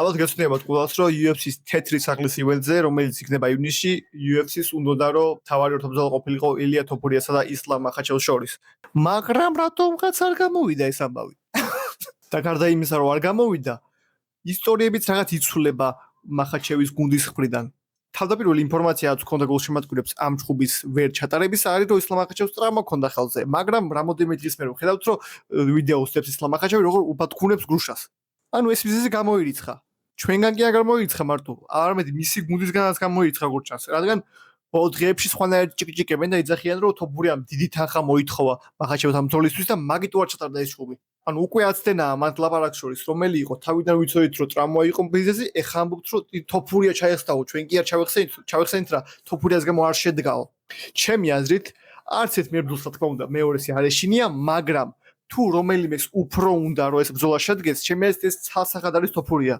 ალბათ გესწრებათ ყველას, რომ UFC-ს თეთრი სახლის ივენტზე, რომელიც იქნება ივნისში, UFC-ს უნდა რომ თავარი ორთაბრძოლა ყოფილიყო ილია თოფურიასა და ისლამ მახაჩევის შორის. მაგრამ რატომღაც არ გამოვიდა ეს ამბავი? და გარდა იმისა, რომ არ გამოვიდა, ისტორიებიც რაღაც იცვლება მახაჩევის გუნდის მხრიდან. თავდაპირველი ინფორმაცია რაც ჰქონდა გულშემატკივრებს ამ ჭუბის ვერ ჩატარების არის, რომ ისლამ მახაჩევს ტრავმა ჰქონდა ხელზე, მაგრამ რამოდენიმე დღის მერე ვხედავთ, რომ ვიდეო უსწრებს ისლამ მახაჩევი როგორ უბათქუნებს გრუშას. ანუ ეს მიზეზი გამოირიცხა. ჩვენგან კი არ გამოირიცხა მარტო, არამედ მისი გუნდისგანაც გამოირიცხა როგორც ჩანს. რადგან ბოლო დღეებში სხვანაირად ჭიკჭიკებენ და იძახიან, რომ თოფურიამ დიდი თანხა მოითხოვა მახაჩევს ამ ბრძოლისთვის და მაგით უარ ჩატარდა ეს ჭუბი. ანუ უკვე აცდენაა მათ ლაპარაკ შორის, რომელი იყო თავიდან ვიცოდით, რომ ტრავმა იყო მიზეზი, ეხლა ამბობთ, რომ თოფურია ჩაეხსდაო, ჩვენ კი არ ჩავეხსენით რა, თოფურიას გამო არ შედგაო. ჩემი აზრით, არც ერთ მებრძოლს რა თქმა უნდა მეორესი არ ეშინია, მაგრამ თუ რომელიმეს უფრო უნდა რომ ეს ბრძოლა შედგეს, ჩემი აზრით ეს ცალსახად არის თოფურია.